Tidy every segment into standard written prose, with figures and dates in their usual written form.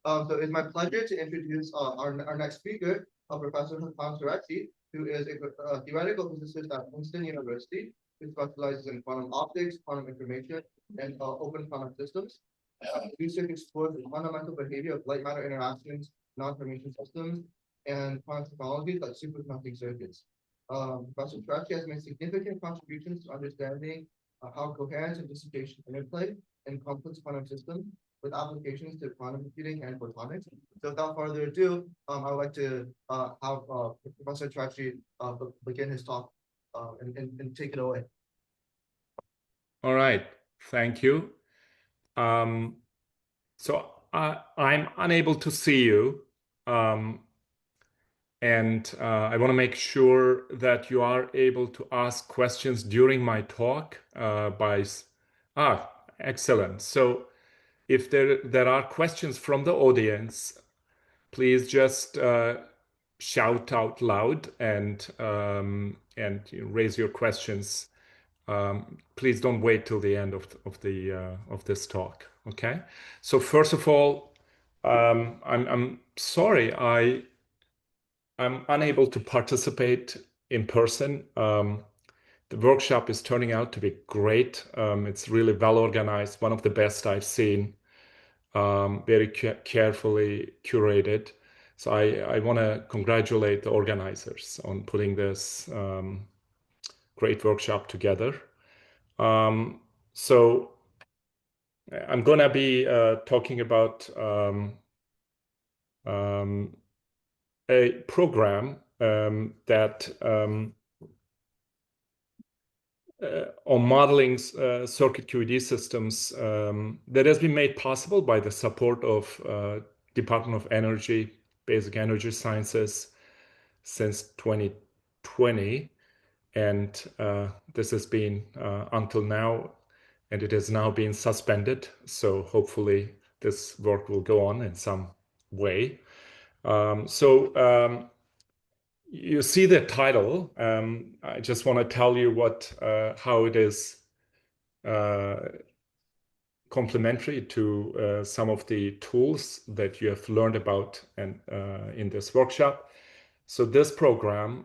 So it's my pleasure to introduce our next speaker, Professor Hakan Tureci, who is a theoretical physicist at Princeton University, who specializes in quantum optics, quantum information, and open quantum systems. Research explores the fundamental behavior of light matter interactions, non-information systems, and quantum technologies like superconducting circuits. Professor Tureci has made significant contributions to understanding how coherence and dissipation interplay in complex quantum systems with applications to quantum computing and photonics. So without further ado, I would like to have Professor Tureci begin his talk and take it away. All right, thank you. So I'm unable to see you, and I want to make sure that you are able to ask questions during my talk excellent. So if there are questions from the audience, please just shout out loud and raise your questions. Please don't wait till the end of this talk. Okay. So first of all, I'm sorry I'm unable to participate in person. The workshop is turning out to be great. It's really well organized, one of the best I've seen. Very carefully curated. So I want to congratulate the organizers on putting this great workshop together. So I'm going to be talking about a program that on modeling circuit QED systems that has been made possible by the support of Department of Energy, Basic Energy Sciences since 2020. And this has been until now, and it has now been suspended. So hopefully this work will go on in some way. You see the title. I just want to tell you how it is complementary to some of the tools that you have learned about in this workshop. So this program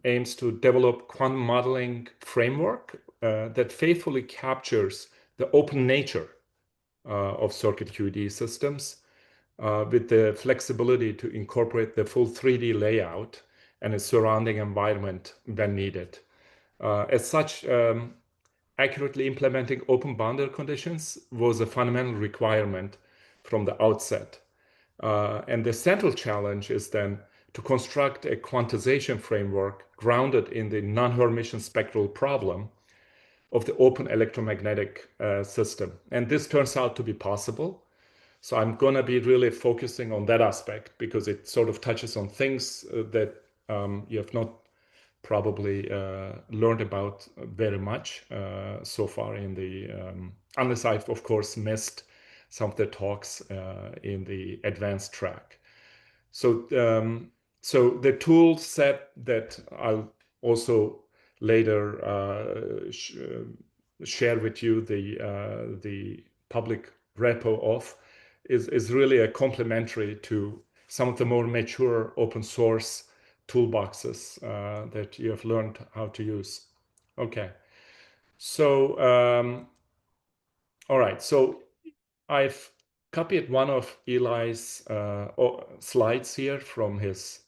aims to develop quantum modeling framework that faithfully captures the open nature of circuit QED systems with the flexibility to incorporate the full 3D layout and its surrounding environment when needed. As such, accurately implementing open boundary conditions was a fundamental requirement from the outset. And the central challenge is then to construct a quantization framework grounded in the non-Hermitian spectral problem of the open electromagnetic system. And this turns out to be possible. So I'm going to be really focusing on that aspect because it sort of touches on things that you have not probably learned about very much so far in the, unless I've of course missed some of the talks in the advanced track. So the tool set that I'll also later share with you the public repo of is really a complementary to some of the more mature open source toolboxes that you have learned how to use. Okay, so all right, so I've copied one of Eli's slides here from his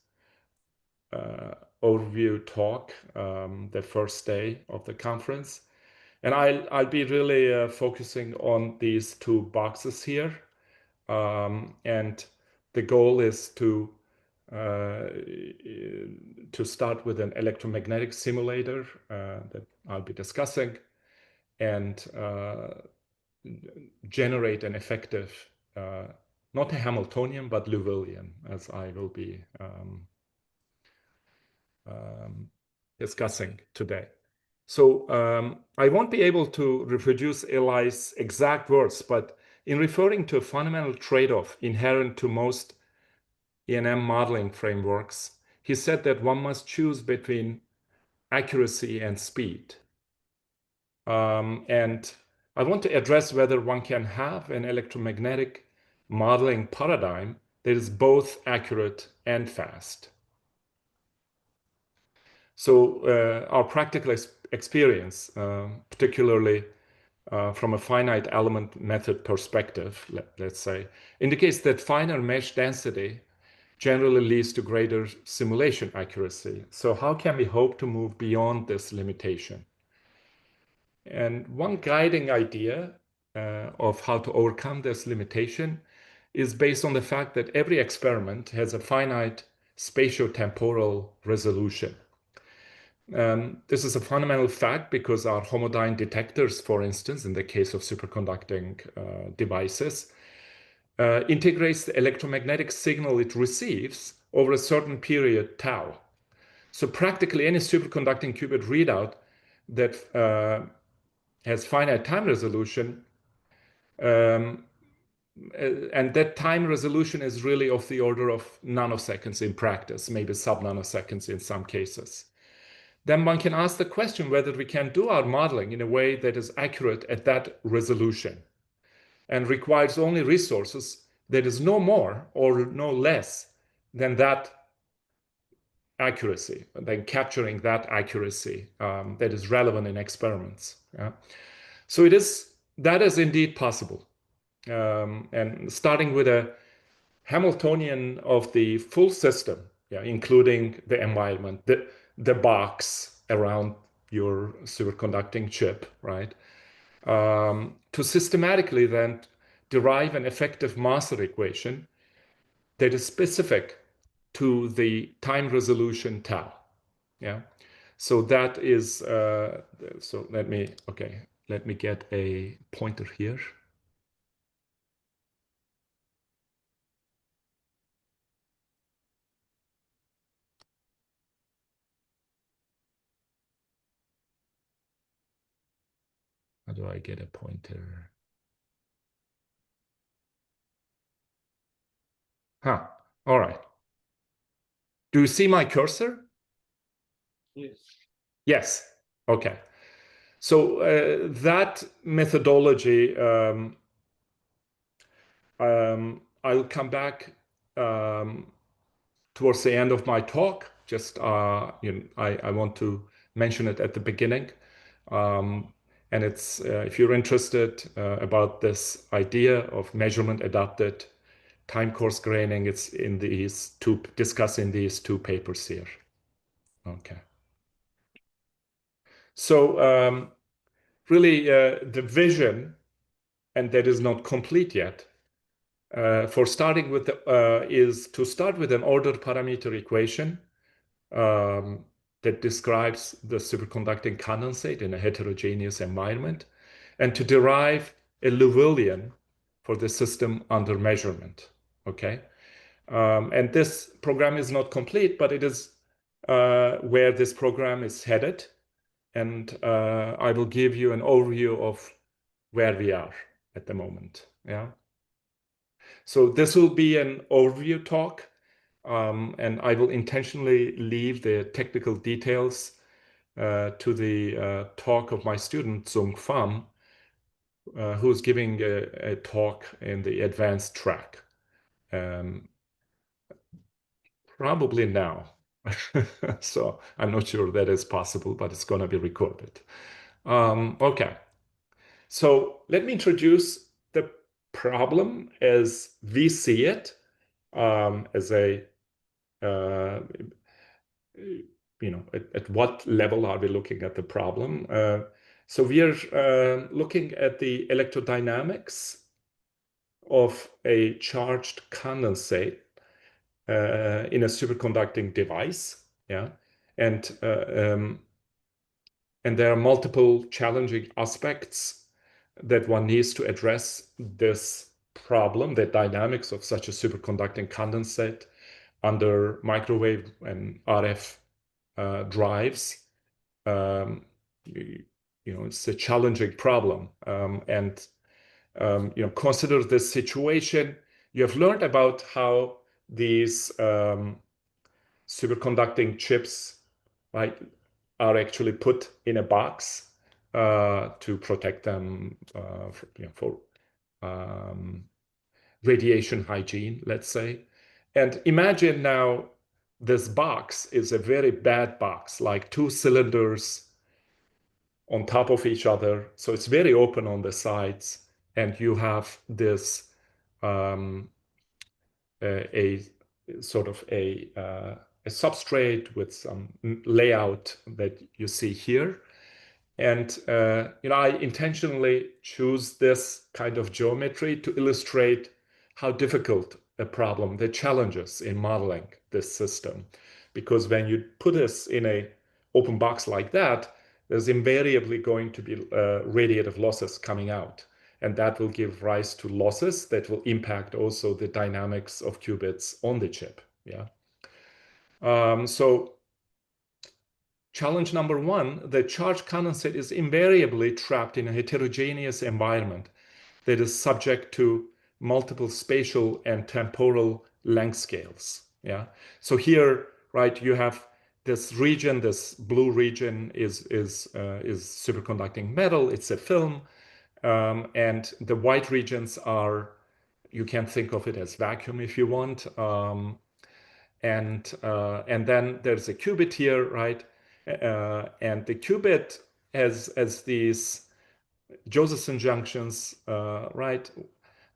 overview talk the first day of the conference, and I'll be really focusing on these two boxes here, and the goal is to start with an electromagnetic simulator that I'll be discussing and generate an effective, not a Hamiltonian, but Liouvillean, as I will be discussing today. So I won't be able to reproduce Eli's exact words, but in referring to a fundamental trade-off inherent to most E&M modeling frameworks, he said that one must choose between accuracy and speed. And I want to address whether one can have an electromagnetic modeling paradigm that is both accurate and fast. So our practical experience, particularly from a finite element method perspective, let's say, indicates that finer mesh density generally leads to greater simulation accuracy. So how can we hope to move beyond this limitation? And one guiding idea of how to overcome this limitation is based on the fact that every experiment has a finite spatiotemporal resolution. This is a fundamental fact because our homodyne detectors, for instance, in the case of superconducting devices, integrates the electromagnetic signal it receives over a certain period tau. So practically any superconducting qubit readout that has finite time resolution, and that time resolution is really of the order of nanoseconds in practice, maybe sub-nanoseconds in some cases. Then one can ask the question whether we can do our modeling in a way that is accurate at that resolution and requires only resources that is no more or no less than that accuracy, than capturing that accuracy that is relevant in experiments. Yeah? So that is indeed possible. And starting with a Hamiltonian of the full system, yeah, including the environment, the box around your superconducting chip, right? To systematically then derive an effective master equation that is specific to the time resolution tau. Yeah. So that is, so let me get a pointer here. How do I get a pointer? Huh. All right. Do you see my cursor? Yes. Yes. Okay. So that methodology, I'll come back towards the end of my talk. Just I want to mention it at the beginning. And it's if you're interested about this idea of measurement adapted time course graining, it's in discussed in these two papers here. Okay. So really the vision, and that is not complete yet, for starting with is to start with an ordered parameter equation that describes the superconducting condensate in a heterogeneous environment, and to derive a Liouvillean for the system under measurement. Okay, and this program is not complete, but it is where this program is headed, and I will give you an overview of where we are at the moment. Yeah. So this will be an overview talk, and I will intentionally leave the technical details to the talk of my student, Zung Pham, who's giving a talk in the advanced track. Probably now. So I'm not sure that is possible, but it's going to be recorded. Okay. So let me introduce the problem as we see it, as a at what level are we looking at the problem? So we are looking at the electrodynamics of a charged condensate in a superconducting device. Yeah, and there are multiple challenging aspects that one needs to address this problem, the dynamics of such a superconducting condensate under microwave and RF drives. It's a challenging problem. Consider this situation. You have learned about how these superconducting chips, right, are actually put in a box to protect them for radiation hygiene, let's say. And imagine now this box is a very bad box, like two cylinders on top of each other. So it's very open on the sides, and you have this um, a sort of a substrate with some layout that you see here. And I intentionally choose this kind of geometry to illustrate how difficult a problem, the challenges in modeling this system. Because when you put this in a open box like that, there's invariably going to be radiative losses coming out. And that will give rise to losses that will impact also the dynamics of qubits on the chip. Yeah. So challenge number one, the charge condensate is invariably trapped in a heterogeneous environment that is subject to multiple spatial and temporal length scales. Yeah. So here, right, you have this region, this blue region is superconducting metal. It's a film. And the white regions are, you can think of it as vacuum if you want. And then there's a qubit here, right? And the qubit has these Josephson junctions, right?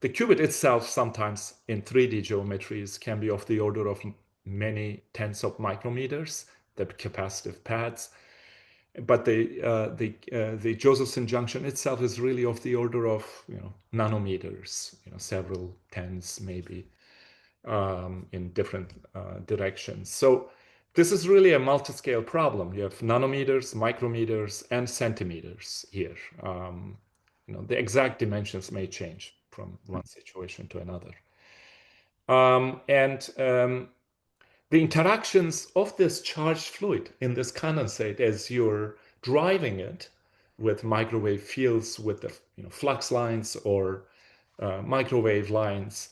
The qubit itself sometimes in 3D geometries can be of the order of many tens of micrometers, the capacitive pads. But the Josephson junction itself is really of the order of nanometers, several tens maybe in different directions. So this is really a multi-scale problem. You have nanometers, micrometers, and centimeters here. The exact dimensions may change from one situation to another. And the interactions of this charged fluid in this condensate as you're driving it with microwave fields with the flux lines or microwave lines,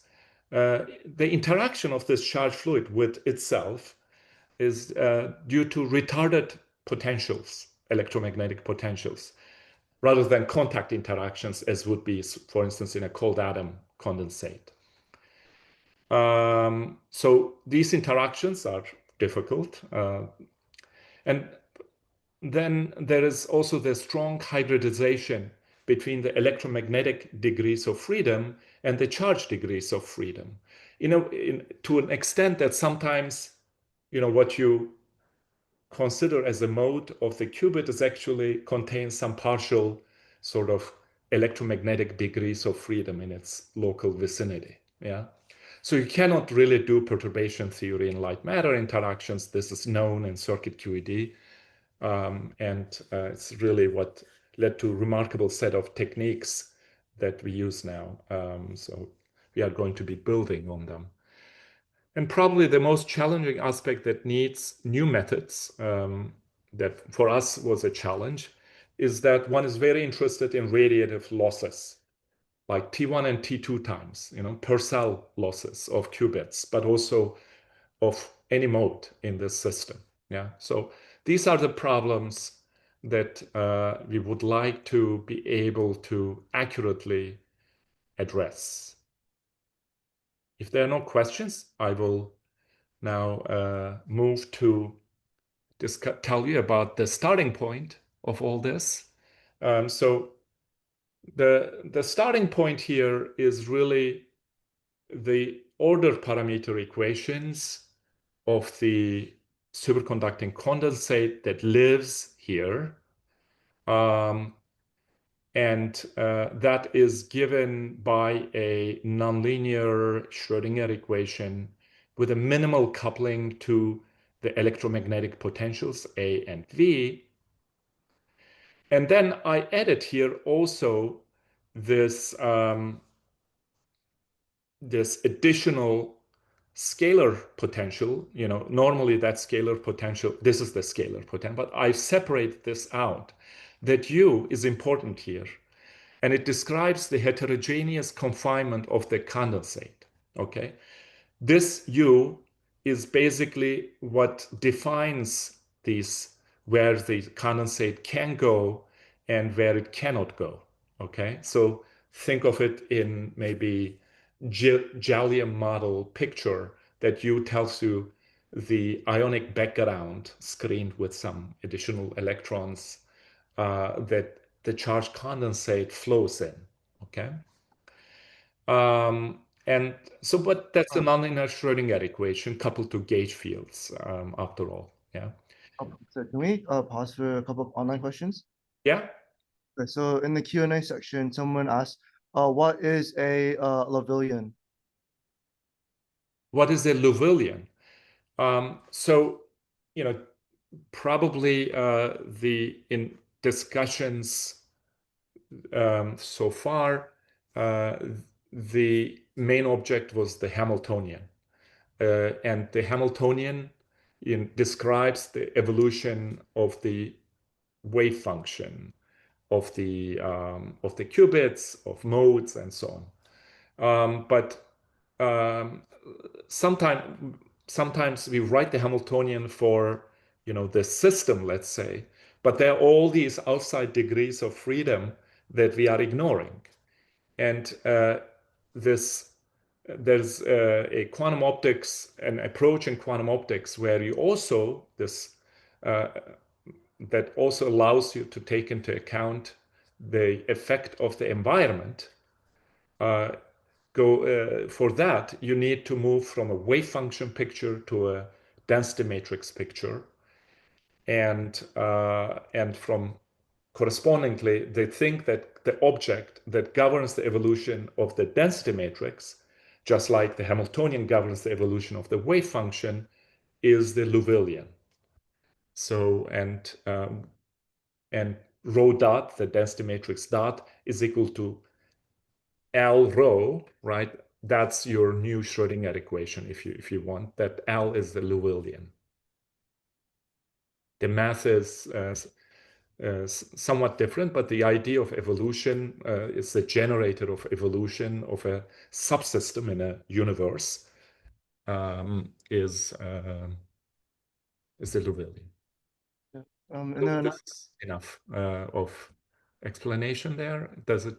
the interaction of this charged fluid with itself is due to retarded potentials, electromagnetic potentials, rather than contact interactions as would be, for instance, in a cold atom condensate. So these interactions are difficult. And then there is also the strong hybridization between the electromagnetic degrees of freedom and the charge degrees of freedom. To an extent that sometimes, what you consider as a mode of the qubit is actually contains some partial sort of electromagnetic degrees of freedom in its local vicinity. Yeah. So you cannot really do perturbation theory in light matter interactions. This is known in circuit QED. And it's really what led to a remarkable set of techniques that we use now. So we are going to be building on them. And probably the most challenging aspect that needs new methods, that for us was a challenge, is that one is very interested in radiative losses, like T1 and T2 times, per cell losses of qubits, but also of any mode in this system. Yeah. So these are the problems that we would like to be able to accurately address. If there are no questions, I will now move to tell you about the starting point of all this. So the starting point here is really the order parameter equations of the superconducting condensate that lives here. And that is given by a nonlinear Schrödinger equation with a minimal coupling to the electromagnetic potentials A and V. And then I added here also this, this additional scalar potential. Normally that scalar potential, this is the scalar potential, but I separate this out. That U is important here. And it describes the heterogeneous confinement of the condensate. Okay, this U is basically what defines these, where the condensate can go and where it cannot go. Okay, so think of it in maybe gallium model picture that tells you the ionic background screened with some additional electrons that the charge condensate flows in. Okay. And so, but that's a nonlinear Schrödinger equation coupled to gauge fields, after all. Yeah. So can we pause for a couple of online questions? Yeah. Okay, so in the Q&A section, someone asked, what is a Lagrangian? What is a Lagrangian? So, probably in discussions so far, the main object was the Hamiltonian. And the Hamiltonian describes the evolution of the wave function of the qubits, of modes, and so on. But sometimes we write the Hamiltonian for the system, let's say, but there are all these outside degrees of freedom that we are ignoring, and there's a quantum optics, an approach in quantum optics where you also that also allows you to take into account the effect of the environment. For that, you need to move from a wave function picture to a density matrix picture, and from correspondingly, they think that the object that governs the evolution of the density matrix, just like the Hamiltonian governs the evolution of the wave function, is the Lagrangian. So, and rho dot, the density matrix dot, is equal to L rho, right? That's your new Schrödinger equation, if you want. That L is the Lagrangian. The math is somewhat different, but the idea of evolution is the generator of evolution of a subsystem in a universe, is the Lagrangian. And then That's enough of explanation there. Does it?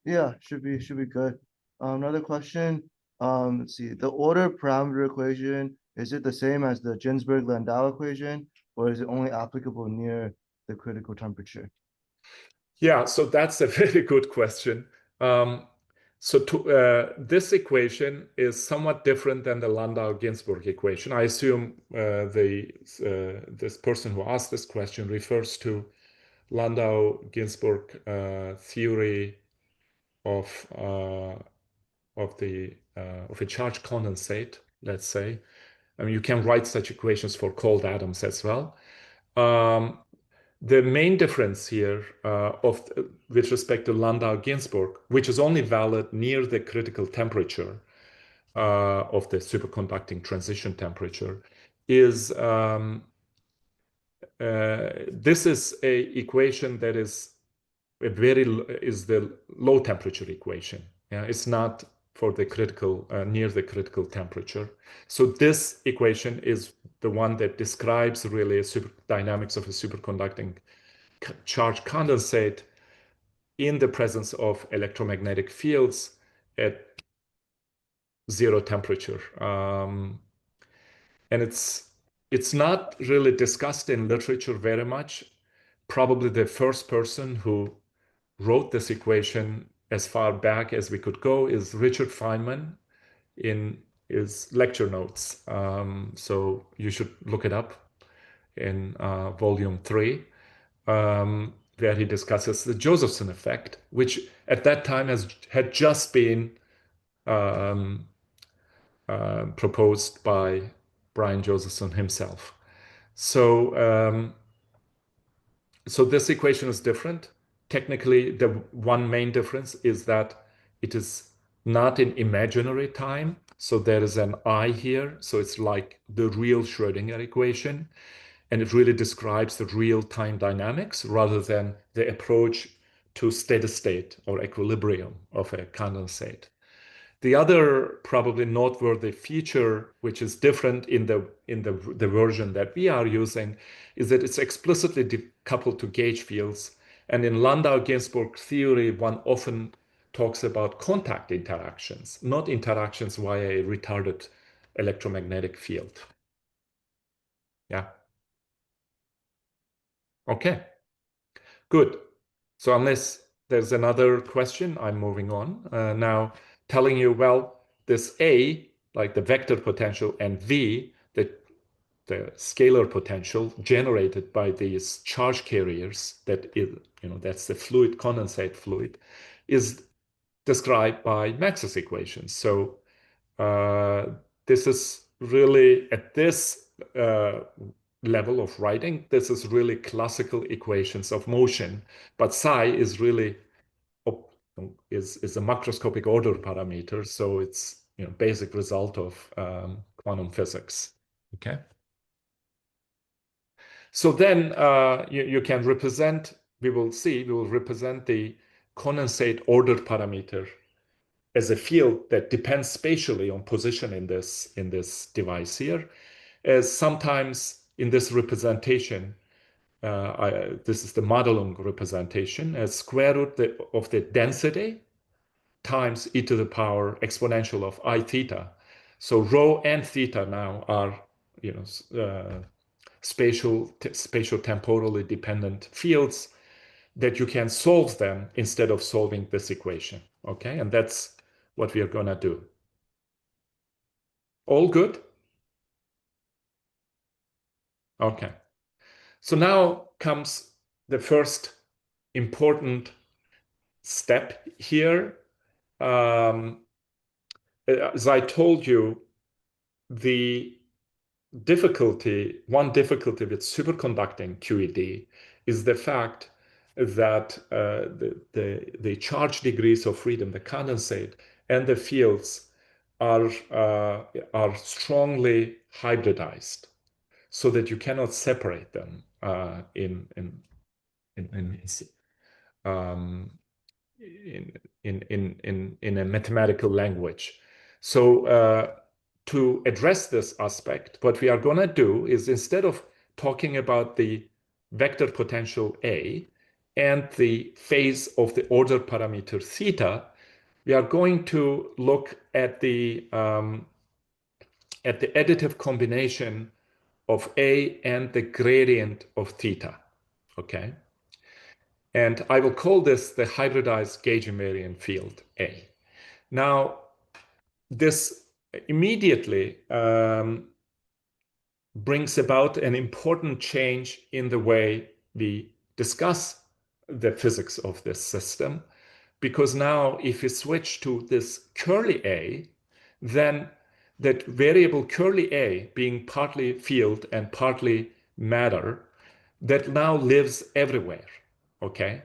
yeah, should be good. Another question. Let's see. The order parameter equation, is it the same as the Ginzburg-Landau equation, or is it only applicable near the critical temperature? Yeah, so that's a very good question. This equation is somewhat different than the Landau-Ginzburg equation. I assume this person who asked this question refers to Landau-Ginzburg theory of a charge condensate, let's say. I mean, you can write such equations for cold atoms as well. The main difference here with respect to Landau-Ginzburg, which is only valid near the critical temperature of the superconducting transition temperature, is this is a equation that is the low temperature equation. Yeah, it's not for the critical near the critical temperature. So this equation is the one that describes really dynamics of a superconducting charge condensate in the presence of electromagnetic fields at zero temperature. And it's not really discussed in literature very much. Probably the first person who wrote this equation as far back as we could go is Richard Feynman in his lecture notes. So you should look it up in volume 3, where he discusses the Josephson effect, which at that time had just been proposed by Brian Josephson himself. So this equation is different. Technically, the one main difference is that it is not in imaginary time. So there is an I here. So it's like the real Schrödinger equation. And it really describes the real time dynamics rather than the approach to steady state or equilibrium of a condensate. The other probably noteworthy feature, which is different in the version that we are using, is that it's explicitly coupled to gauge fields. And in Landau-Ginzburg theory, one often talks about contact interactions, not interactions via a retarded electromagnetic field. Yeah. Okay, good. So unless there's another question, I'm moving on. Now telling you, well, this A, like the vector potential, and V, the scalar potential generated by these charge carriers, that is, that's the fluid, condensate fluid, is described by Max's equations. So this is really, at this level of writing, this is really classical equations of motion, but psi is really is a macroscopic order parameter, so it's basic result of quantum physics. Okay. So then you can represent, we will represent the condensate order parameter as a field that depends spatially on position in this device here, as sometimes in this representation, this is the Madelung representation, as square root of the density times e to the power exponential of I theta. So rho and theta now are spatial temporally dependent fields that you can solve them instead of solving this equation. Okay, and that's what we are going to do. All good? Okay. So now comes the first important step here. As I told you, one difficulty with superconducting QED is the fact that the charge degrees of freedom, the condensate, and the fields are strongly hybridized, so that you cannot separate them in a mathematical language. So to address this aspect, what we are going to do is, instead of talking about the vector potential A and the phase of the order parameter theta, we are going to look at the additive combination of A and the gradient of theta. Okay. And I will call this the hybridized gauge invariant field A. Now, this immediately brings about an important change in the way we discuss the physics of this system, because now if you switch to this curly A, then that variable curly A, being partly field and partly matter, that now lives everywhere, okay?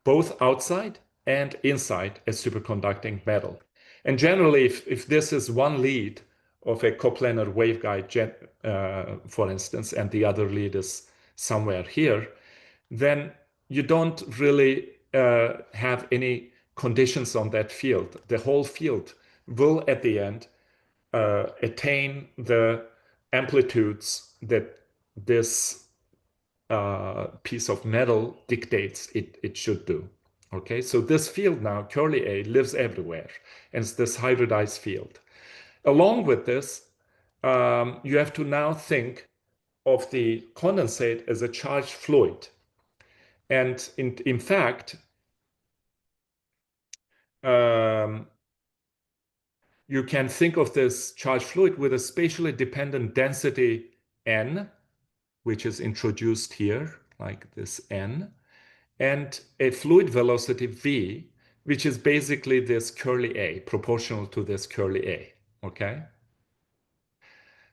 Both outside and inside a superconducting metal. And generally, if this is one lead of a coplanar waveguide, for instance, and the other lead is somewhere here, then you don't really have any conditions on that field. The whole field will, at the end, attain the amplitudes that this piece of metal dictates it should do. Okay, so this field now, curly A, lives everywhere, and it's this hybridized field. Along with this, you have to now think of the condensate as a charged fluid. And in fact, you can think of this charged fluid with a spatially dependent density n, which is introduced here, like this n, and a fluid velocity v, which is basically this curly A, proportional to this curly A, okay?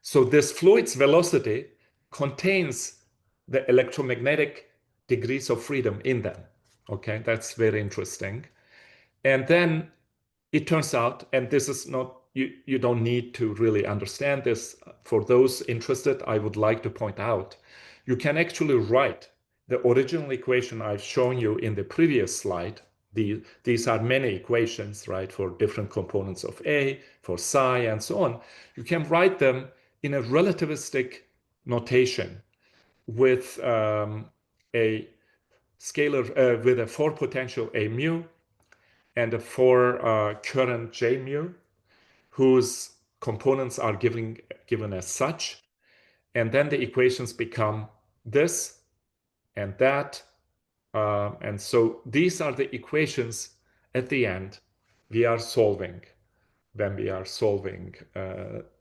So this fluid's velocity contains the electromagnetic degrees of freedom in them, okay? That's very interesting. And then it turns out, and this is not, you don't need to really understand this. For those interested, I would like to point out, you can actually write the original equation I've shown you in the previous slide. These are many equations, right, for different components of A, for psi, and so on. You can write them in a relativistic notation with a scalar, with a 4 potential A mu, and for current J mu, whose components are given as such. And then the equations become this and that. And so these are the equations at the end we are solving when we are solving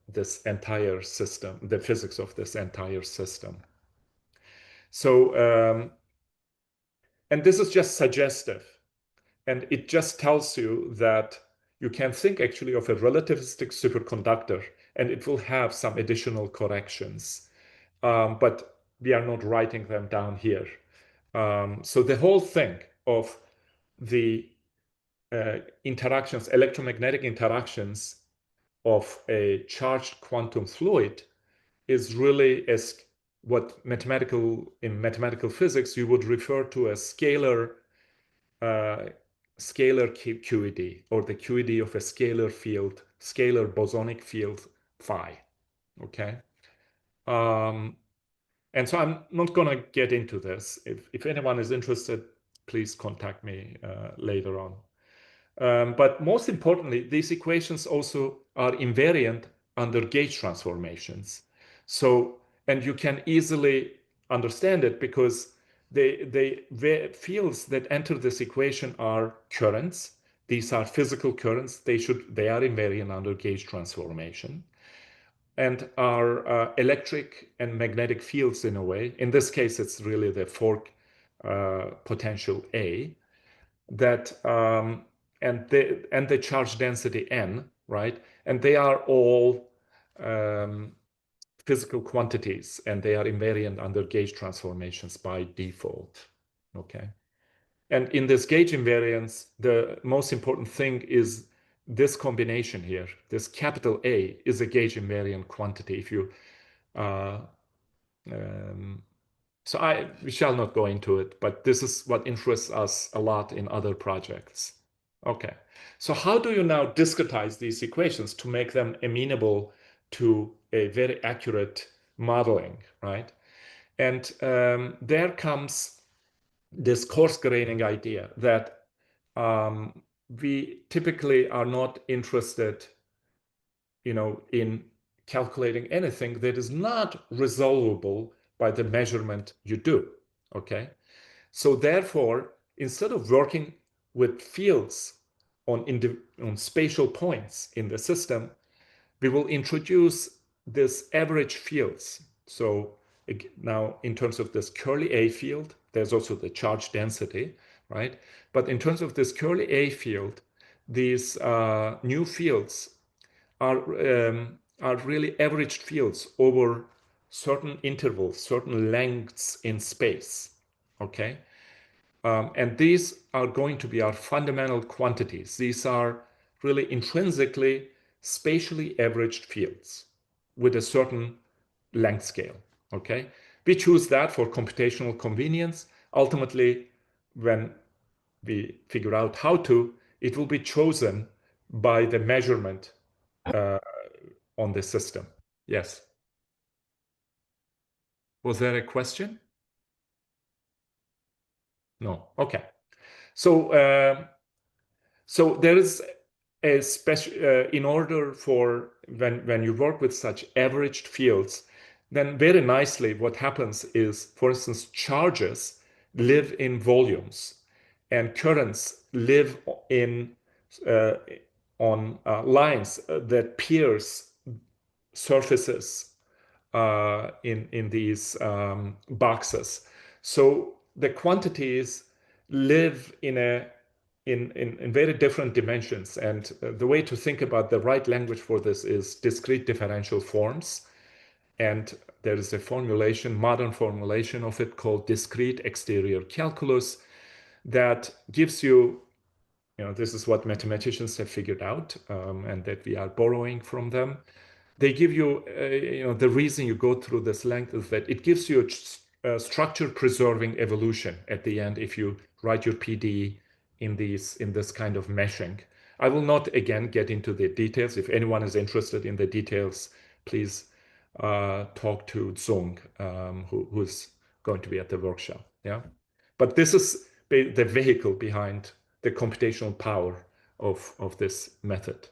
this entire system, the physics of this entire system. So, and this is just suggestive. And it just tells you that you can think actually of a relativistic superconductor, and it will have some additional corrections. But we are not writing them down here. So the whole thing of the interactions, electromagnetic interactions of a charged quantum fluid is really as what in mathematical physics you would refer to as scalar QED, or the QED of a scalar field, scalar bosonic field phi. Okay. And so I'm not going to get into this. If anyone is interested, please contact me later on. But most importantly, these equations also are invariant under gauge transformations. So, and you can easily understand it because the fields that enter this equation are currents. These are physical currents. They are invariant under gauge transformation, and are electric and magnetic fields in a way. In this case, it's really the fork potential A that and the charge density n, right? And they are all physical quantities, and they are invariant under gauge transformations by default. Okay. And in this gauge invariance, the most important thing is this combination here. This capital A is a gauge invariant quantity. If you so we shall not go into it, but this is what interests us a lot in other projects. Okay, so how do you now discretize these equations to make them amenable to a very accurate modeling, right? And there comes this coarse graining idea that we typically are not interested, in calculating anything that is not resolvable by the measurement you do, okay? So therefore, instead of working with fields on spatial points in the system, we will introduce this average fields. So now in terms of this curly A field, there's also the charge density, right? But in terms of this curly A field, these new fields are really averaged fields over certain intervals, certain lengths in space, okay? And these are going to be our fundamental quantities. These are really intrinsically spatially averaged fields with a certain length scale, okay? We choose that for computational convenience. Ultimately, when we figure out how to, it will be chosen by the measurement on the system. Yes. Was there a question? No. Okay. So so there is a special in order for when you work with such averaged fields, then very nicely what happens is, for instance, charges live in volumes and currents live in on lines that pierce surfaces in these boxes. So the quantities live in very different dimensions. And the way to think about the right language for this is discrete differential forms. And there is a formulation, modern formulation of it called discrete exterior calculus that gives you, this is what mathematicians have figured out and that we are borrowing from them. They give you, the reason you go through this length is that it gives you a structure preserving evolution at the end if you write your PD in this kind of meshing. I will not again get into the details. If anyone is interested in the details, please talk to Zong, who's going to be at the workshop. Yeah, but this is the vehicle behind the computational power of this method.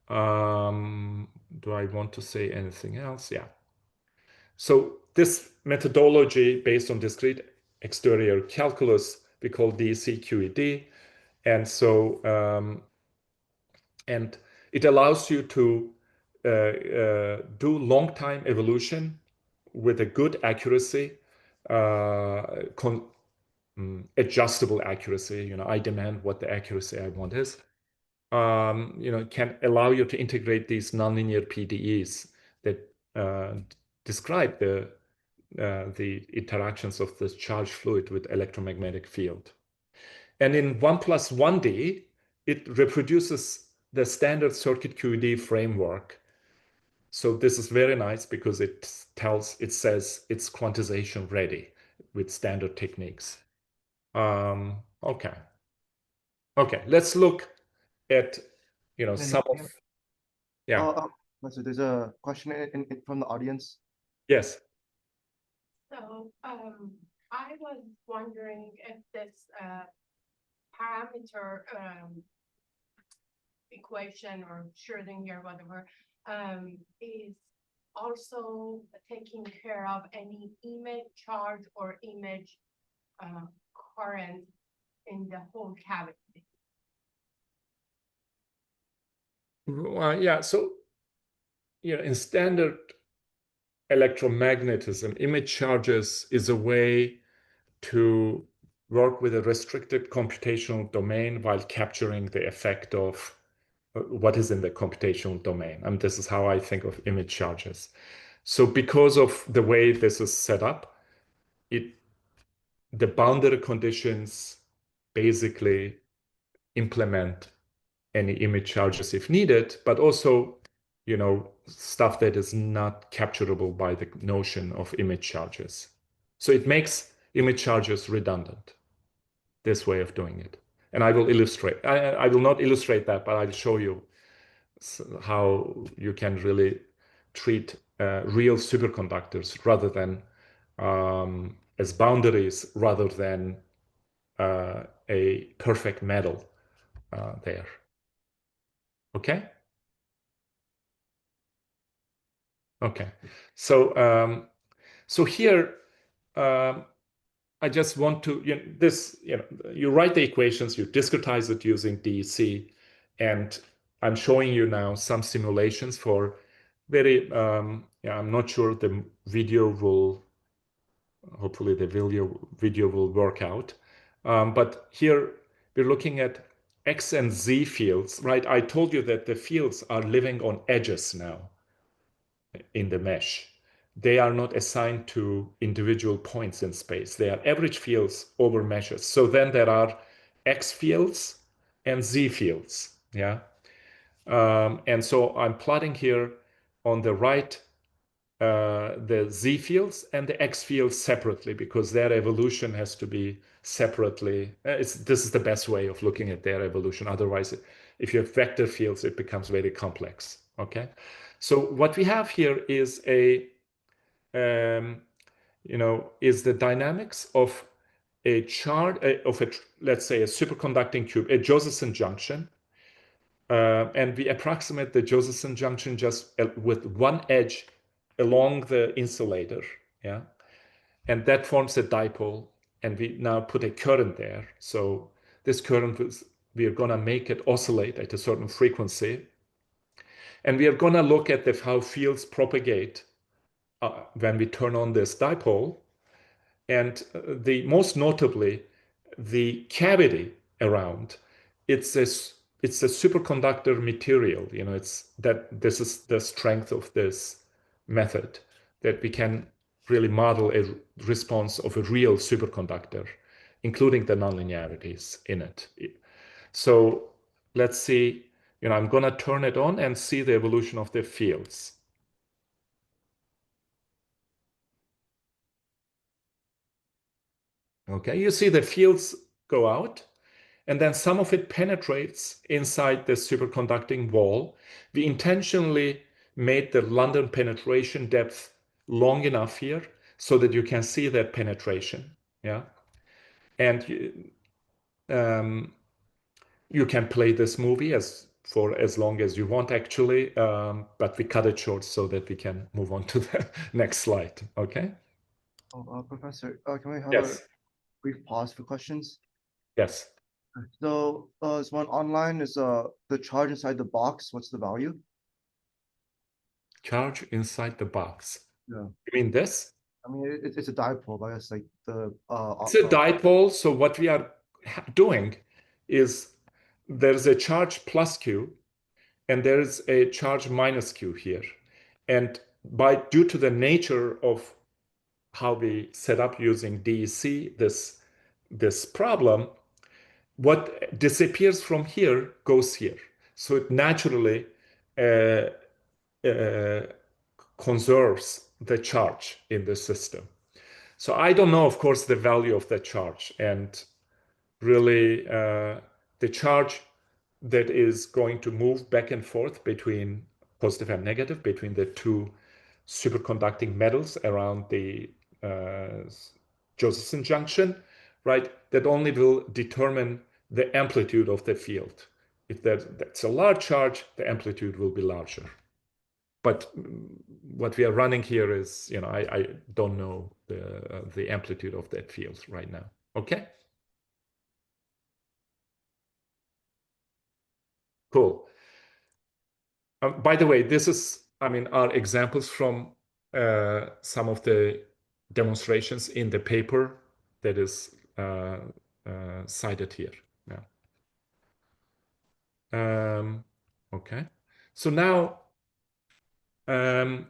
Do I want to say anything else? Yeah. So this methodology based on discrete exterior calculus, we call DEC-QED. And so, and it allows you to do long time evolution with a good accuracy, adjustable accuracy. I demand what the accuracy I want is. Can allow you to integrate these nonlinear PDEs that describe the interactions of this charged fluid with electromagnetic field. And in 1+1D, it reproduces the standard circuit QED framework. So this is very nice because it says it's quantization ready with standard techniques. Okay. Okay, let's look at some of So there's a question from the audience. Yes. So I was wondering if this parameter equation or Schrodinger, whatever, is also taking care of any image charge or image current in the whole cavity. Yeah, so in standard electromagnetism, image charges is a way to work with a restricted computational domain while capturing the effect of what is in the computational domain. And this is how I think of image charges. So because of the way this is set up, the boundary conditions basically implement any image charges if needed, but also stuff that is not capturable by the notion of image charges. So it makes image charges redundant, this way of doing it. And I will illustrate. I will not illustrate that, but I'll show you how you can really treat real superconductors rather than as boundaries rather than a perfect metal there. Okay? Okay. So so here I just want to you write the equations, you discretize it using DEC, and I'm showing you now some simulations for very I'm not sure the video will hopefully the video will work out, but here we're looking at X and Z fields, right? I told you that the fields are living on edges now in the mesh. They are not assigned to individual points in space. They are average fields over meshes. So then there are X fields and Z fields, yeah? And so I'm plotting here on the right the Z fields and the X fields separately because their evolution has to be separately. This is the best way of looking at their evolution. Otherwise, if you have vector fields, it becomes very complex, okay? So what we have here is is the dynamics of a charge of let's say a superconducting cube, a Josephson junction, and we approximate the Josephson junction just with one edge along the insulator, yeah, and that forms a dipole, and we now put a current there. So this current we are going to make it oscillate at a certain frequency. And we are going to look at how fields propagate when we turn on this dipole. And most notably, the cavity around, it's a superconductor material. This is the strength of this method, that we can really model a response of a real superconductor, including the nonlinearities in it. So let's see. I'm going to turn it on and see the evolution of the fields. Okay, you see the fields go out, and then some of it penetrates inside the superconducting wall. We intentionally made the London penetration depth long enough here so that you can see that penetration. Yeah, and you can play this movie for as long as you want, actually, but we cut it short so that we can move on to the next slide. Okay? Professor, can we have a Yes. brief pause for questions? Yes. So, this one online is the charge inside the box. What's the value? Charge inside the box. Yeah. You mean this? I mean, it's a dipole, but it's like the It's a dipole. So what we are doing is there's a charge plus Q and there's a charge minus Q here. And due to the nature of how we set up using DEC this problem, what disappears from here goes here. So it naturally conserves the charge in the system. So I don't know, of course, the value of the charge, and really the charge that is going to move back and forth between positive and negative, between the two superconducting metals around the Josephson junction, right? That only will determine the amplitude of the field. If that's a large charge, the amplitude will be larger. But what we are running here is, I don't know the amplitude of that field right now. Okay? Cool. By the way, this is, are examples from some of the demonstrations in the paper that is cited here. Yeah. Okay. So now, to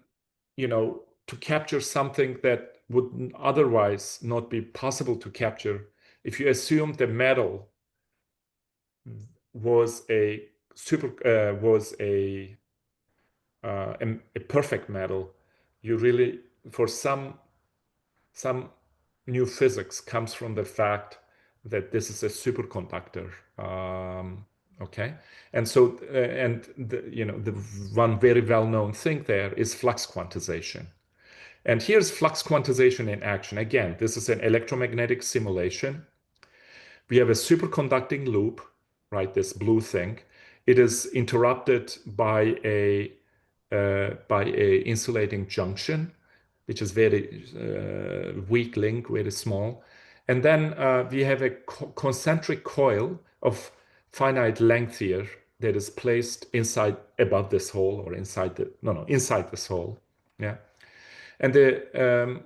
capture something that would otherwise not be possible to capture, if you assume the metal was a perfect metal, you really, for some new physics comes from the fact that this is a superconductor. Okay, and so the one very well-known thing there is flux quantization. And here's flux quantization in action. Again, this is an electromagnetic simulation. We have a superconducting loop, right? This blue thing. It is interrupted by a insulating junction, which is very weak link, very small. And then we have a concentric coil of finite length here that is placed above this hole, or inside this hole. Yeah. And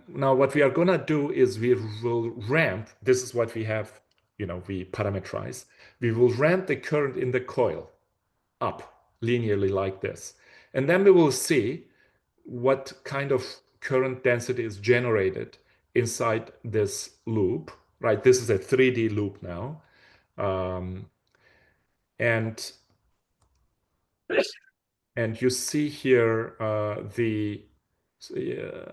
now what we are going to do is we will ramp. This is what we have, we parameterize. We will ramp the current in the coil up linearly like this. And then we will see what kind of current density is generated inside this loop, right? This is a 3D loop now. And you see here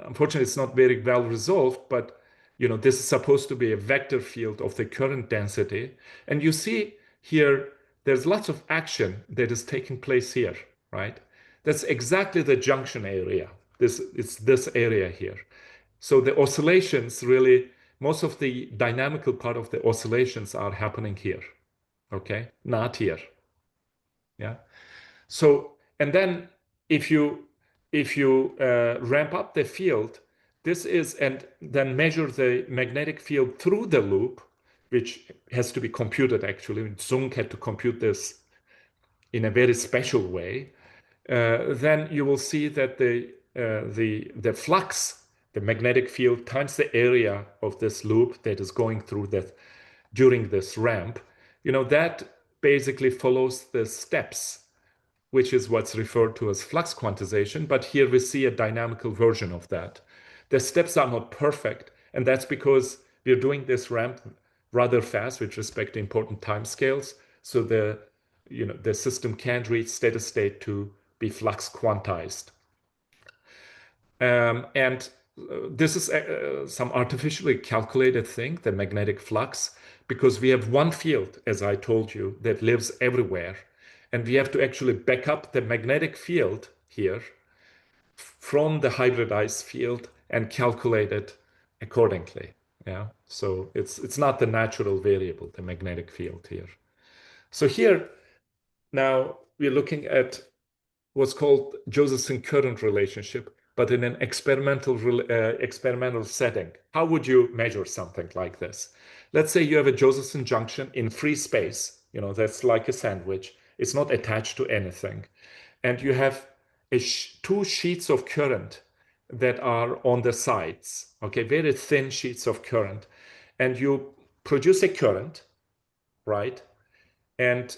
unfortunately, it's not very well resolved, but this is supposed to be a vector field of the current density. And you see here, there's lots of action that is taking place here, right? That's exactly the junction area. It's this area here. So the oscillations really, most of the dynamical part of the oscillations are happening here, okay? Not here, yeah? So, and then if you ramp up the field, and then measure the magnetic field through the loop, which has to be computed actually. Zung had to compute this in a very special way. Then you will see that the flux, the magnetic field times the area of this loop that is going through during this ramp, that basically follows the steps, which is what's referred to as flux quantization. But here we see a dynamical version of that. The steps are not perfect, and that's because we're doing this ramp rather fast with respect to important timescales. So the system can't reach steady state to be flux quantized. And this is some artificially calculated thing, the magnetic flux, because we have one field, as I told you, that lives everywhere. And we have to actually back up the magnetic field here from the hybridized field and calculate it accordingly. Yeah, so it's not the natural variable, the magnetic field here. So here, now we're looking at what's called Josephson current relationship, but in an experimental setting. How would you measure something like this? Let's say you have a Josephson junction in free space. That's like a sandwich. It's not attached to anything. And you have two sheets of current that are on the sides, okay, very thin sheets of current. And you produce a current, right? And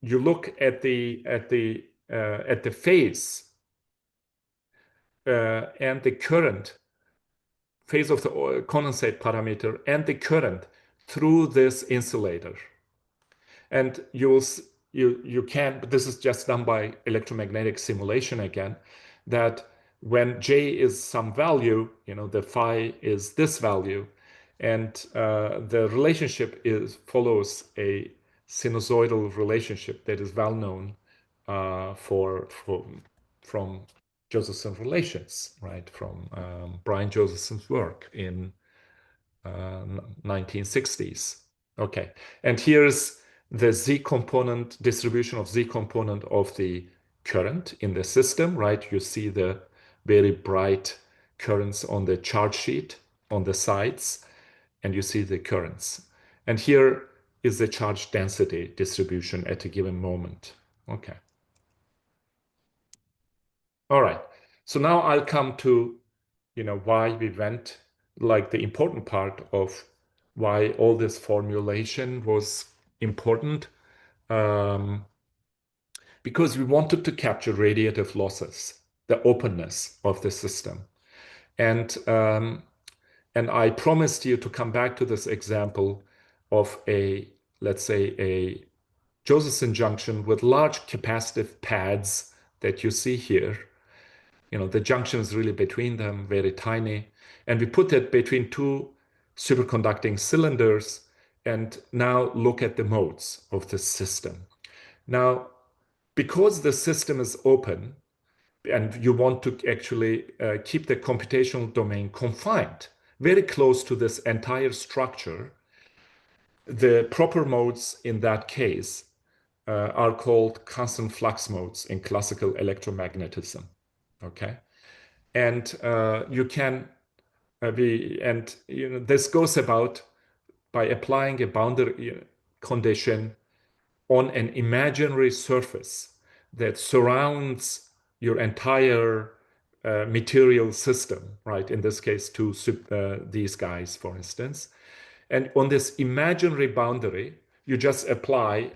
you look at the phase and the current phase of the condensate parameter and the current through this insulator. And you can, but this is just done by electromagnetic simulation again, that when J is some value, the phi is this value, and the relationship follows a sinusoidal relationship that is well known from Josephson relations, right? From Brian Josephson's work in 1960s. Okay, and here's the Z component, distribution of Z component of the current in the system, right? You see the very bright currents on the chart sheet on the sides, and you see the currents. And here is the charge density distribution at a given moment. Okay. All right. So now I'll come to, why we went, like the important part of why all this formulation was important, because we wanted to capture radiative losses, the openness of the system. And I promised you to come back to this example of let's say a Josephson junction with large capacitive pads that you see here. The junction is really between them, very tiny. And we put it between two superconducting cylinders and now look at the modes of the system. Now, because the system is open and you want to actually keep the computational domain confined, very close to this entire structure, the proper modes in that case are called constant flux modes in classical electromagnetism. Okay, and you can this goes about by applying a boundary condition on an imaginary surface that surrounds your entire material system, right? In this case, these guys, for instance. And on this imaginary boundary, you just apply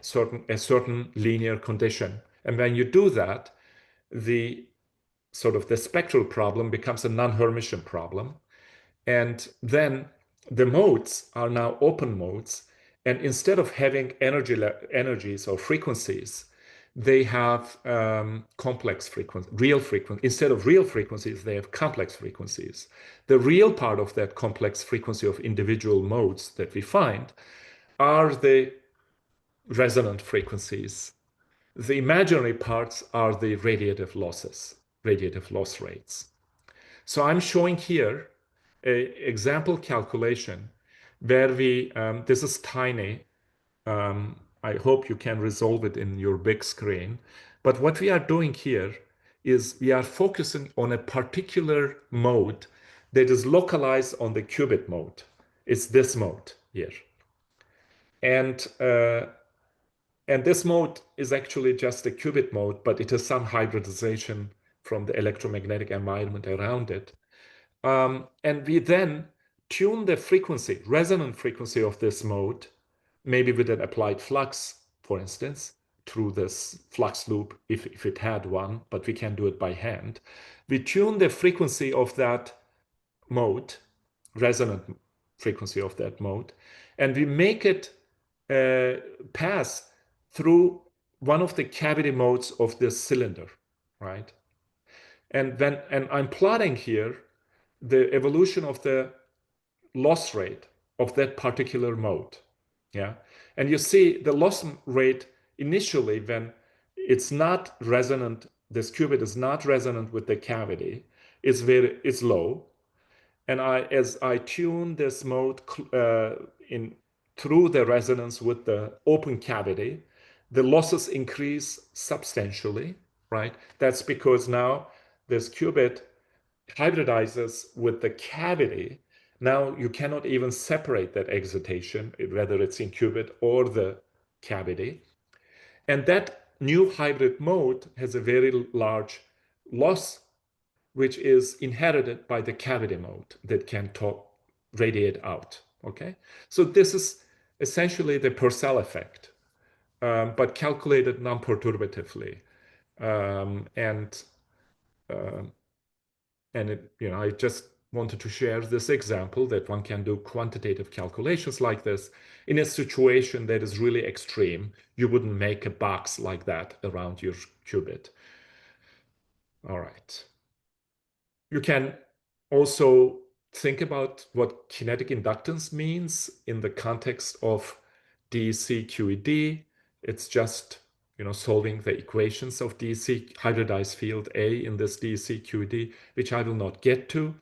a certain linear condition. And when you do that, the spectral problem becomes a non-Hermitian problem. And then the modes are now open modes. And instead of having energies or frequencies, they have complex frequencies, real frequencies. Instead of real frequencies, they have complex frequencies. The real part of that complex frequency of individual modes that we find are the resonant frequencies. The imaginary parts are the radiative losses, radiative loss rates. So I'm showing here an example calculation where this is tiny. I hope you can resolve it in your big screen. But what we are doing here is we are focusing on a particular mode that is localized on the qubit mode. It's this mode here. And this mode is actually just a qubit mode, but it has some hybridization from the electromagnetic environment around it. And we then tune the frequency, resonant frequency of this mode, maybe with an applied flux, for instance, through this flux loop, if it had one, but we can do it by hand. We tune the frequency of that mode, resonant frequency of that mode, and we make it pass through one of the cavity modes of this cylinder, right? And I'm plotting here the evolution of the loss rate of that particular mode. Yeah. And you see the loss rate initially when it's not resonant, this qubit is not resonant with the cavity, it's low. And as I tune this mode through the resonance with the open cavity, the losses increase substantially, right? That's because now this qubit hybridizes with the cavity. Now you cannot even separate that excitation, whether it's in qubit or the cavity. And that new hybrid mode has a very large loss, which is inherited by the cavity mode that can radiate out, okay? So this is essentially the Purcell effect, but calculated non-perturbatively. And it, I just wanted to share this example that one can do quantitative calculations like this in a situation that is really extreme. You wouldn't make a box like that around your qubit. All right. You can also think about what kinetic inductance means in the context of DEC QED. It's just solving the equations of DEC hybridized field A in this DEC QED, which I will not get to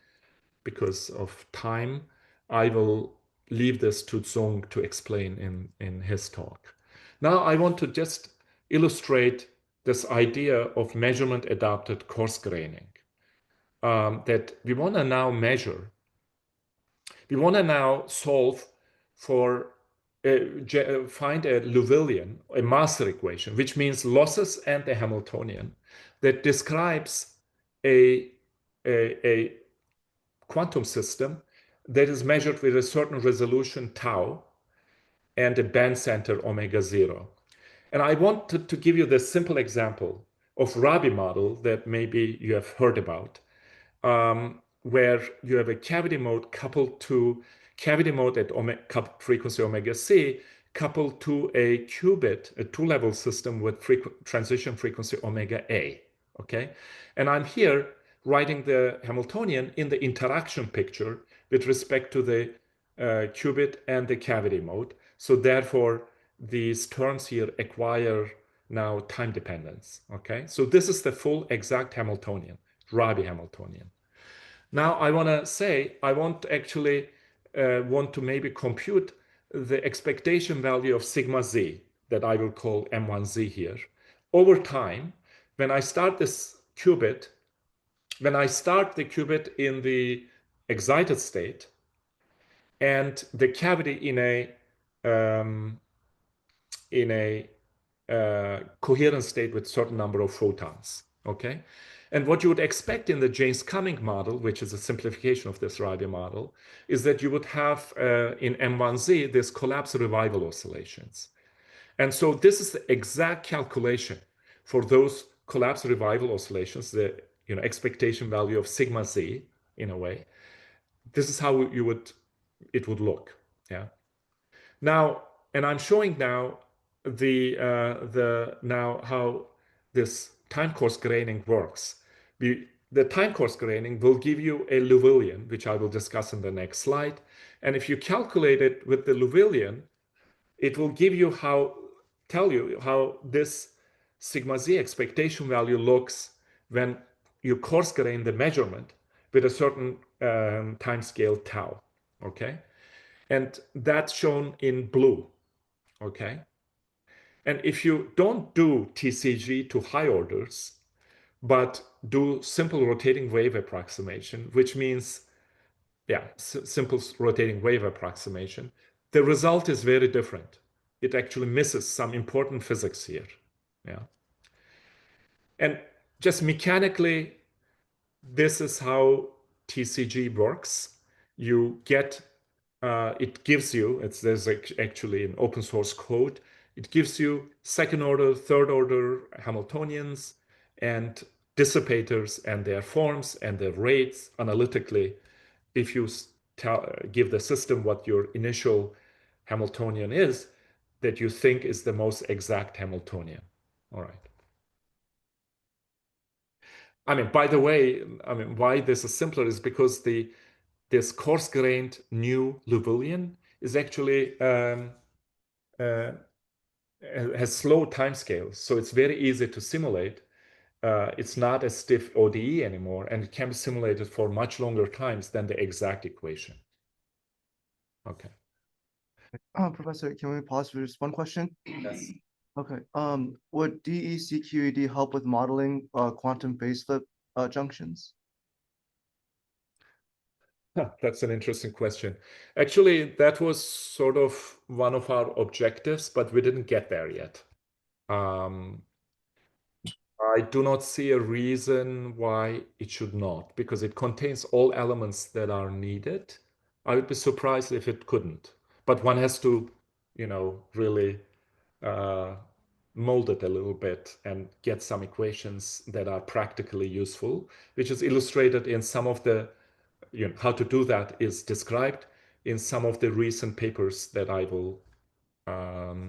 because of time. I will leave this to Zong to explain in his talk. Now I want to just illustrate this idea of measurement adapted coarse graining that we want to now measure. We want to now solve for find a Liouvillean, a master equation, which means losses and a Hamiltonian that describes a quantum system that is measured with a certain resolution tau and a band center omega 0. And I wanted to give you this simple example of Rabi model that maybe you have heard about, where you have a cavity mode coupled to cavity mode at frequency omega c coupled to a qubit, a two-level system with transition frequency omega a, okay? And I'm here writing the Hamiltonian in the interaction picture with respect to the qubit and the cavity mode. So therefore, these terms here acquire now time dependence, okay? So this is the full exact Hamiltonian, Rabi Hamiltonian. Now I want to say, I want actually want to maybe compute the expectation value of sigma z that I will call M1z here. Over time, when I start this qubit, when I start the qubit in the excited state and the cavity in a coherent state with certain number of photons, okay? And what you would expect in the Jaynes-Cumming model, which is a simplification of this Rabi model, is that you would have in M1Z this collapse revival oscillations. And so this is the exact calculation for those collapse revival oscillations, the expectation value of sigma z in a way. This is how it would look, yeah. Now, and I'm showing now how this time course graining works. The time course graining will give you a Liouvillean, which I will discuss in the next slide. And if you calculate it with the Liouvillean, it will give you tell you how this sigma z expectation value looks when you coarse grain the measurement with a certain time scale tau, okay? And that's shown in blue, okay? And if you don't do TCG to high orders, but do simple rotating wave approximation, which means, yeah, simple rotating wave approximation, the result is very different. It actually misses some important physics here, yeah. And just mechanically, this is how TCG works. You get, it gives you, there's actually an open source code. It gives you second order, third order Hamiltonians and dissipators and their forms and their rates analytically. If you give the system what your initial Hamiltonian is, that you think is the most exact Hamiltonian. All right. I mean, by the way, why this is simpler is because this coarse-grained new Liouvillean is actually has slow timescales, so it's very easy to simulate. It's not a stiff ODE anymore, and it can be simulated for much longer times than the exact equation. Okay. Professor, can we pause for just one question? Yes. Okay, would DECQED help with modeling quantum phase flip junctions? That's an interesting question. Actually, that was sort of one of our objectives, but we didn't get there yet. I do not see a reason why it should not, because it contains all elements that are needed. I would be surprised if it couldn't, but one has to, really mold it a little bit and get some equations that are practically useful, which is illustrated in some of the, how to do that is described in some of the recent papers that I will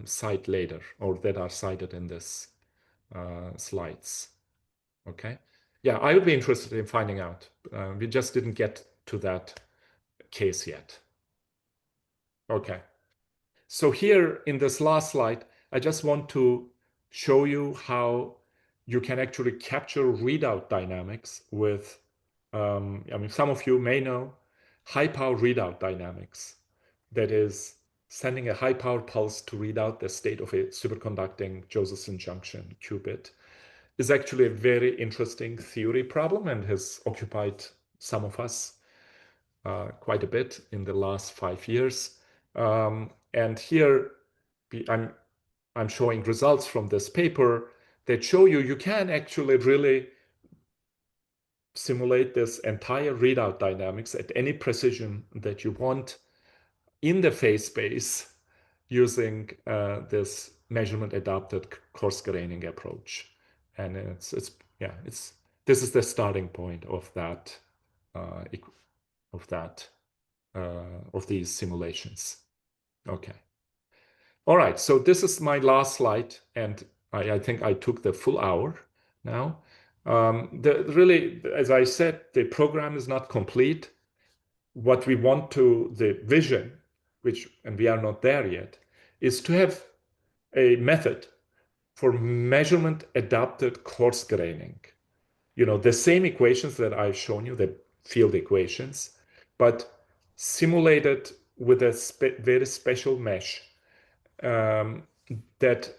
cite later, or that are cited in this slides. Okay. Yeah, I would be interested in finding out. We just didn't get to that case yet. Okay. So here in this last slide, I just want to show you how you can actually capture readout dynamics with, some of you may know high power readout dynamics. That is sending a high power pulse to read out the state of a superconducting Josephson junction qubit is actually a very interesting theory problem and has occupied some of us quite a bit in the last 5 years. And here I'm showing results from this paper that show you can actually really simulate this entire readout dynamics at any precision that you want in the phase space using this measurement adapted coarse graining approach. And this is the starting point of that of these simulations. Okay. All right, so this is my last slide, and I think I took the full hour now. Really, as I said, the program is not complete. What we want to, the vision, and we are not there yet, is to have a method for measurement adapted coarse graining. The same equations that I've shown you, the field equations, but simulated with a very special mesh that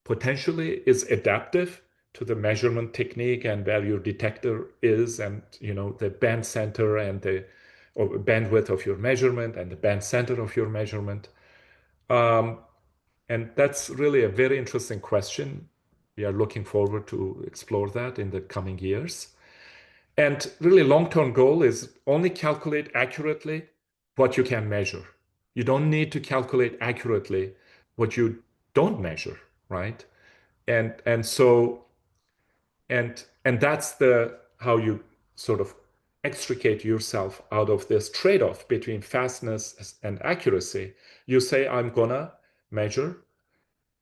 potentially is adaptive to the measurement technique and where your detector is, and the band center and the bandwidth of your measurement and the band center of your measurement. And that's really a very interesting question. We are looking forward to explore that in the coming years. And really long-term goal is only calculate accurately what you can measure. You don't need to calculate accurately what you don't measure, right? And that's how you sort of extricate yourself out of this trade-off between fastness and accuracy. You say, I'm gonna measure,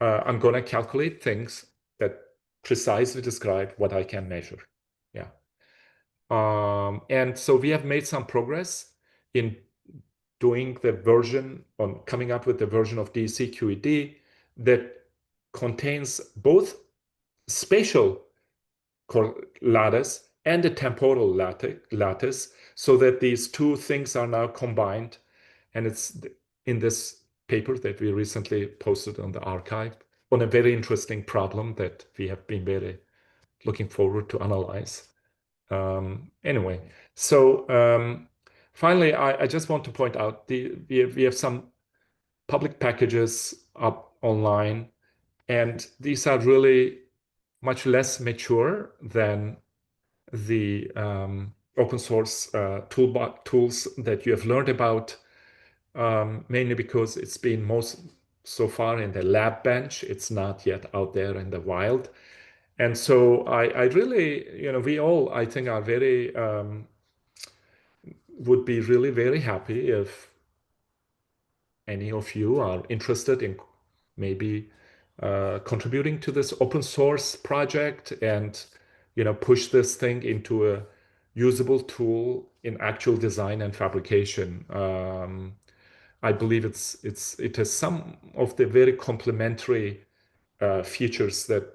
I'm gonna calculate things that precisely describe what I can measure. Yeah. And so we have made some progress in doing coming up with the version of DECQED that contains both spatial lattice and a temporal lattice, so that these two things are now combined. And it's in this paper that we recently posted on the archive on a very interesting problem that we have been very looking forward to analyze. Anyway, so finally, I just want to point out we have some public packages up online, and these are really much less mature than the open source tools that you have learned about, mainly because it's been so far in the lab bench. It's not yet out there in the wild. And so I really, we all, I think, are would be really very happy if any of you are interested in maybe contributing to this open source project and, push this thing into a usable tool in actual design and fabrication. I believe it has some of the very complementary features that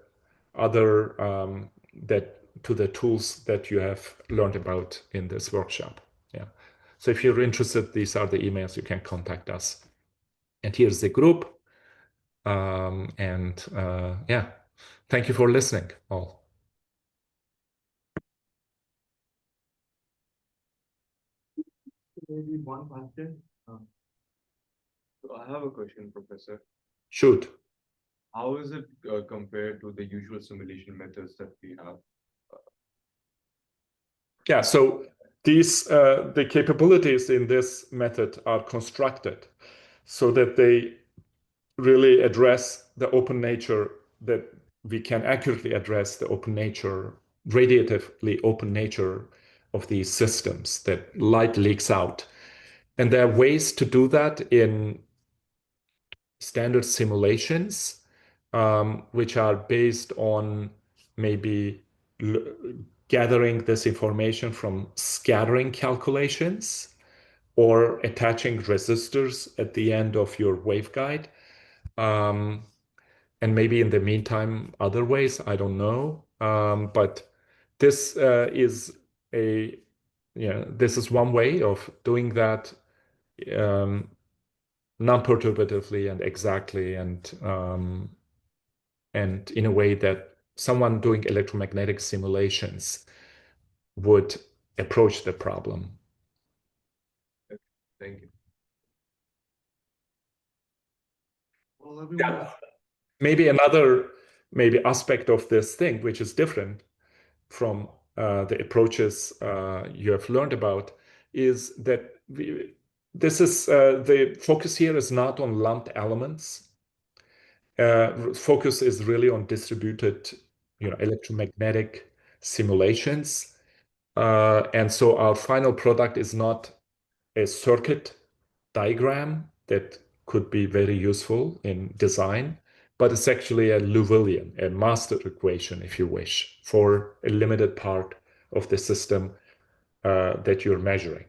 to the tools that you have learned about in this workshop. Yeah. So if you're interested, these are the emails you can contact us. And here's the group. Yeah, thank you for listening all. Maybe one question. So I have a question, Professor. Shoot. How is it compared to the usual simulation methods that we have? Yeah, so these the capabilities in this method are constructed so that they really address the open nature, that we can accurately address the open nature, radiatively open nature of these systems, that light leaks out. And there are ways to do that in standard simulations, which are based on maybe gathering this information from scattering calculations or attaching resistors at the end of your waveguide. And maybe in the meantime, other ways, I don't know. But this is this is one way of doing that non-perturbatively and exactly, and in a way that someone doing electromagnetic simulations would approach the problem. Thank you. Well, everyone. Yeah. Maybe another aspect of this thing, which is different from the approaches you have learned about, is that this is the focus here is not on lumped elements. Focus is really on distributed, electromagnetic simulations. And so our final product is not a circuit diagram that could be very useful in design, but it's actually a Liouvillean, a master equation, if you wish, for a limited part of the system that you're measuring.